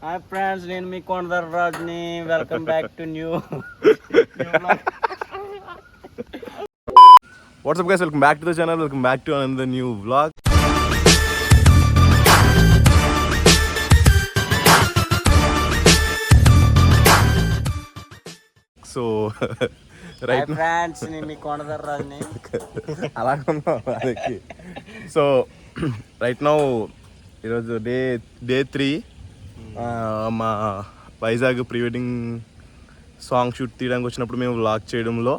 Hi friends, నేను మీ కొండదర్ రాజుని. Welcome back to new WhatsApp guys, welcome back to the channel. Welcome back to another new vlog. So right friends, నేను మీ కొండదర్ రాజుని. అలాగే ఉన్నాం అదకి. So right now ఈరోజు day 3 మా Vizag pre wedding song shoot తీయడానికి వచ్చినప్పుడు మేము వ్లాగ్ చేయడంలో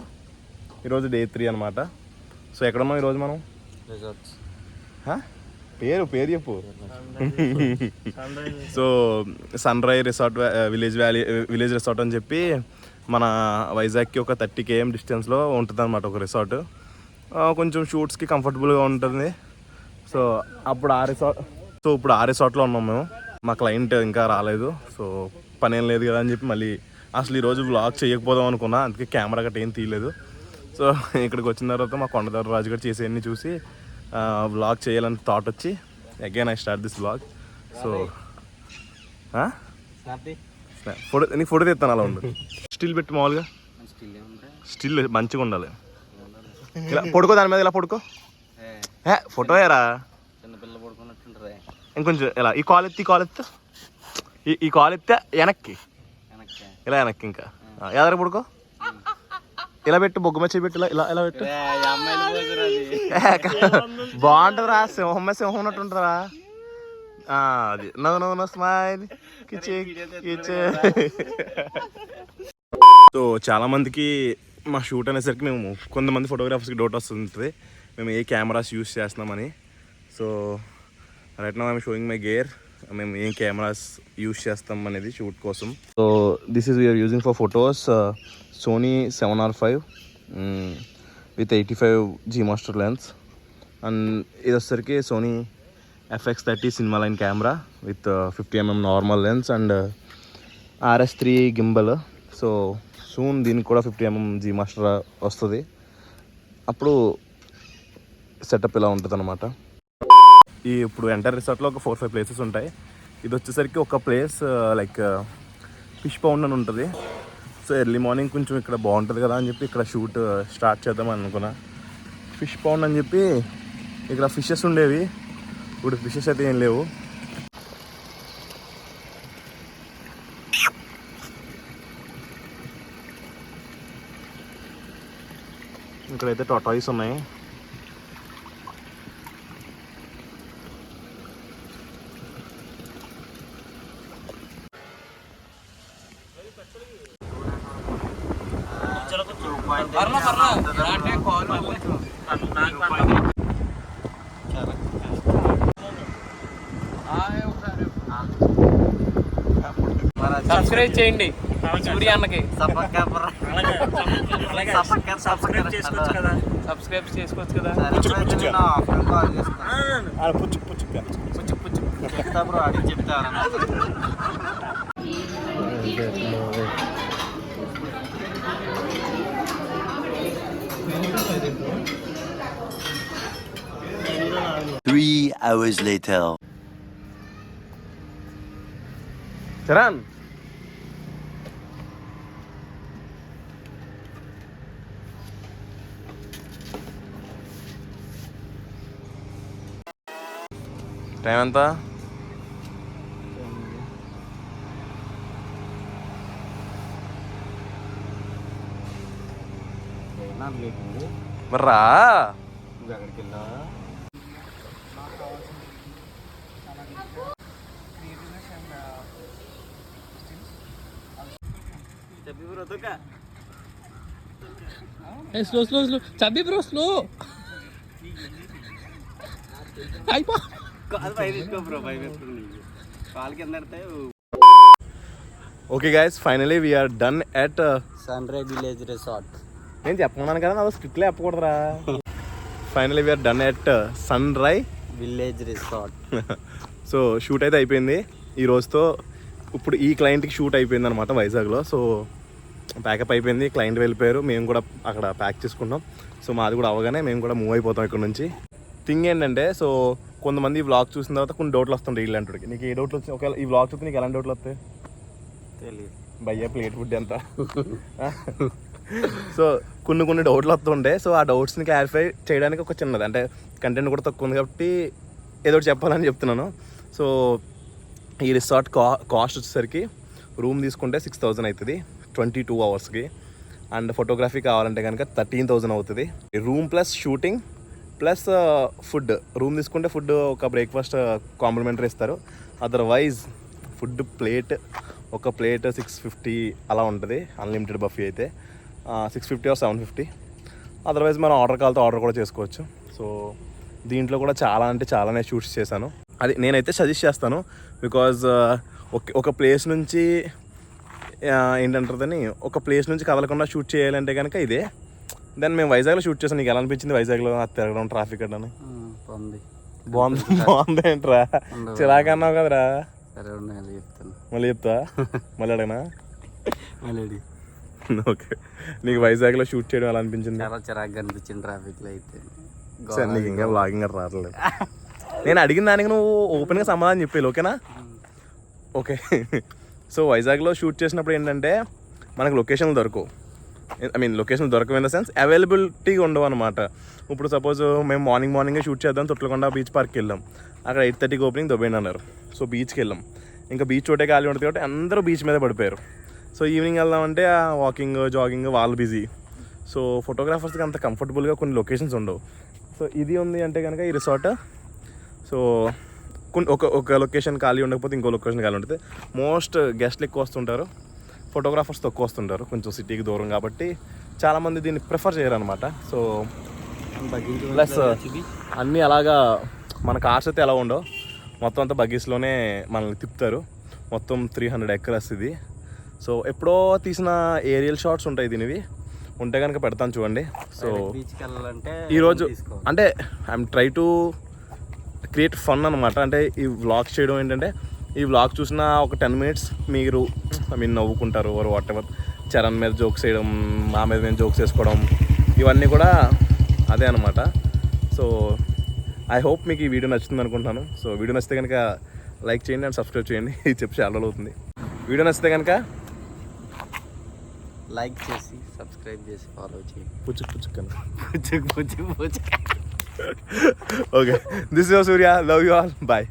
ఈరోజు డే 3 అనమాట. సో ఎక్కడున్నాం ఈరోజు మనం? రిసార్ట్స్. పేరు చెప్పు. So sunrise resort, village resort అని చెప్పి మన వైజాగ్కి ఒక 30 km డిస్టెన్స్లో ఉంటుంది అనమాట ఒక రిసార్ట్. కొంచెం షూట్స్కి కంఫర్టబుల్గా ఉంటుంది. సో ఇప్పుడు ఆ రిసార్ట్లో ఉన్నాం మేము. మా క్లయింట్ ఇంకా రాలేదు. సో పని ఏం లేదు కదా అని చెప్పి మళ్ళీ అసలు ఈరోజు వ్లాగ్ చేయకపోదాం అనుకున్నా, అందుకే కెమెరా గట్రా ఏం తీయలేదు. సో ఇక్కడికి వచ్చిన తర్వాత మా కొండదర్ రాజు గారు చేసేవన్నీ చూసి వ్లాగ్ చేయాలని థాట్ వచ్చి again I start this vlog. So నీకు ఫోటో తీస్తాను, అలా ఉండు. స్టిల్ పెట్టి మామూలుగా స్టిల్ మంచిగా ఉండాలి. ఇలా పడుకో, దాని మీద ఇలా పడుకో. ఫోటో ఏరా చిన్నపిల్ల పడుకున్నట్టుంటారా? ఇంకొంచెం ఇలా ఈ కాల్ ఎత్తే ఈ కాల్ ఎత్తే వెనక్కి, ఇలా వెనక్కి. ఇంకా ఎదర పడుకో, ఇలా పెట్టు, బొగ్గు మచ్చి పెట్టు, ఇలా ఇలా పెట్టు. బాగుంటుంది రా, సింహం ఉన్నట్టు ఉంటుందిరా. అది నవ్వు స్మైల్ కిచే. సో చాలా మందికి మా షూట్ అనేసరికి మేము కొంతమంది ఫోటోగ్రాఫర్స్కి డౌట్ వస్తుంటుంది మేము ఏ కెమెరాస్ యూస్ చేస్తున్నామని. So right now I'm showing my gear. మేము ఏం కెమెరాస్ యూస్ చేస్తాం అనేది షూట్ కోసం. So this is we're using for photos Sony 7R5 with 85 G master lens. And ఇది వచ్చేసరికి Sony FX30 cinema line camera with 50mm normal lens and RS3 gimbal. So soon దీనికి కూడా 50mm G master వస్తుంది. అప్పుడు setup ఇలా ఉంటుంది అనమాట. ఇప్పుడు ఎంటర్ రిసార్ట్లో ఒక 4-5 ప్లేసెస్ ఉంటాయి. ఇది వచ్చేసరికి ఒక ప్లేస్ లైక్ ఫిష్ పౌండ్ అని ఉంటుంది. సో ఎర్లీ మార్నింగ్ కొంచెం ఇక్కడ బాగుంటుంది కదా అని చెప్పి ఇక్కడ షూట్ స్టార్ట్ చేద్దామని అనుకున్నా. ఫిష్ పౌండ్ అని చెప్పి ఇక్కడ ఫిషెస్ ఉండేవి, ఇప్పుడు ఫిషెస్ అయితే ఏం లేవు. ఇక్కడైతే టాటాయిస్ ఉన్నాయి. సబ్స్క్రైబ్ చేయండి సూర్య అన్నకి. సబ్స్క్రైబ్ చేసుకోవచ్చు కదా. Three hours later. Charan, time ఎంత? మర్రా నువ్వు ఎక్కడికి వెళ్ళా? Slow slow slow chubby bro, slow అయిపో. Okay guys, finally we are done at sunrise village resort. నేను చెప్పమన్నాను కదా, నాకు స్క్రిప్ట్లో చెప్పకూడదురా. Finally we are done at sunrise village resort. So shoot అయితే అయిపోయింది ఈ రోజుతో. ఇప్పుడు ఈ క్లయింట్కి షూట్ అయిపోయింది అనమాట వైజాగ్లో. సో ప్యాకప్ అయిపోయింది, క్లయింట్ వెళ్ళిపోయారు, మేము కూడా అక్కడ ప్యాక్ చేసుకుంటాం. సో మాది కూడా అవగానే మేము కూడా మూవ్ అయిపోతాం ఇక్కడ నుంచి. థింగ్ ఏంటంటే, సో కొంతమంది ఈ వ్లాగ్ చూసిన తర్వాత కొన్ని డౌట్లు వస్తుంటాయి ఇలాంటికి. నీకు ఏ డౌట్లు వచ్చాయి? ఒకవేళ ఈ వ్లాగ్ చూస్తే నీకు ఎలాంటి డౌట్లు వస్తాయి? తెలియదు భయ్యా ప్లేట్ ఫుడ్ ఎంత. సో కొన్ని డౌట్లు వస్తుండే. సో ఆ డౌట్స్ని క్లారిఫై చేయడానికి ఒక చిన్నది, అంటే కంటెంట్ కూడా తక్కువ ఉంది కాబట్టి ఏదో ఒకటి చెప్పాలని చెప్తున్నాను. సో ఈ రిసార్ట్ కాస్ట్ వచ్చేసరికి రూమ్ తీసుకుంటే 6,000 అవుతుంది 22 అవర్స్కి. అండ్ ఫోటోగ్రఫీ కావాలంటే కనుక 13,000 అవుతుంది. Room plus shooting plus food. Room తీసుకుంటే ఫుడ్ ఒక బ్రేక్ఫాస్ట్ కాంప్లిమెంటరీ ఇస్తారు. అదర్వైజ్ ఫుడ్ ఒక ప్లేట్ 650 అలా ఉంటుంది. అన్లిమిటెడ్ బఫీ అయితే 650 or 750. అదర్వైజ్ మనం ఆర్డర్ కూడా చేసుకోవచ్చు. సో దీంట్లో కూడా చాలానే షూట్స్ చేశాను. అది నేనైతే సజెస్ట్ చేస్తాను. బికాజ్ ఒక ప్లేస్ నుంచి ఏంటంటారని ఒక ప్లేస్ నుంచి కదలకుండా షూట్ చేయాలంటే కనుక ఇదే. దెన్ మేము వైజాగ్లో షూట్ చేసాం. నీకు ఎలా అనిపించింది వైజాగ్లో తిరగడం, ట్రాఫిక్ అని? బాగుంది ఏంట్రా, చిరాకన్నావు కదరా. సరే చెప్తాను, మళ్ళీ చెప్తా. మళ్ళీ అడగనా? ఓకే. నీకు వైజాగ్లో షూట్ చేయడం ఎలా అనిపించింది? చాలా చిరాగ్గా అనిపించింది ట్రాఫిక్లో అయితే. సరే, నీకు ఇంకా బ్లాగింగ్ అట్లా రావట్లేదు. నేను అడిగిన దానికి నువ్వు ఓపెన్గా సమాధానం చెప్పేది, ఓకేనా? ఓకే. సో వైజాగ్లో షూట్ చేసినప్పుడు ఏంటంటే మనకు లొకేషన్లు దొరకవు. లొకేషన్ దొరకవు ఇన్ ద సెన్స్ అవైలబిలిటీగా ఉండవు అనమాట. ఇప్పుడు సపోజ్ మేము మార్నింగే షూట్ చేద్దాం, తొట్లకొండ బీచ్ పార్క్కి వెళ్ళాం. అక్కడ 8:30కి ఓపెనింగ్ దొబ్బేయండి అన్నారు. సో బీచ్కి వెళ్ళాం. ఇంకా బీచ్ చోటే ఖాళీ ఉంటుంది కాబట్టి అందరూ బీచ్ మీద పడిపోయారు. సో ఈవినింగ్ వెళ్దామంటే వాకింగ్, జాగింగ్ వాళ్ళు బిజీ. సో ఫోటోగ్రాఫర్స్కి అంత కంఫర్టబుల్గా కొన్ని లొకేషన్స్ ఉండవు. సో ఇది ఉంది అంటే కనుక ఈ రిసార్ట్. సో ఒక లొకేషన్ ఖాళీ ఉండకపోతే ఇంకో లొకేషన్ ఖాళీ ఉంటుంది. మోస్ట్ గెస్ట్లు ఎక్కువ వస్తుంటారు, ఫోటోగ్రాఫర్స్ తక్కువ వస్తుంటారు. కొంచెం సిటీకి దూరం కాబట్టి చాలామంది దీన్ని ప్రిఫర్ చేయరు అనమాట. సో ప్లస్ అన్నీ అలాగా మన కార్స్ అయితే ఎలా ఉండవు, మొత్తం అంతా బగ్గీస్లోనే మనల్ని తిప్పుతారు. మొత్తం 300 acres ఇది. సో ఎప్పుడో తీసిన ఏరియల్ షాట్స్ ఉంటాయి దీనివి, ఉంటే కనుక పెడతాను చూడండి. సో ఈరోజు అంటే I'm try to create fun అనమాట. అంటే ఈ వ్లాగ్ చేయడం ఏంటంటే, ఈ వ్లాగ్ చూసిన ఒక 10 minutes మీరు నవ్వుకుంటారు ఓవర్ వాట్ ఎవర్. చరణ్ మీద జోక్స్ వేయడం, మా మీద నేను జోక్స్ వేసుకోవడం, ఇవన్నీ కూడా అదే అనమాట. సో ఐ హోప్ మీకు ఈ వీడియో నచ్చుతుంది అనుకుంటున్నాను. సో వీడియో నచ్చితే కనుక లైక్ చేయండి అండ్ సబ్స్క్రైబ్ చేయండి. ఇది చెప్పి చాలా రోజులు అవుతుంది. వీడియో నచ్చితే కనుక లైక్ చేసి సబ్స్క్రైబ్ చేసి ఫాలో చేయండి. పుచ్చుక్ okay. This is Surya. Love you all. Bye.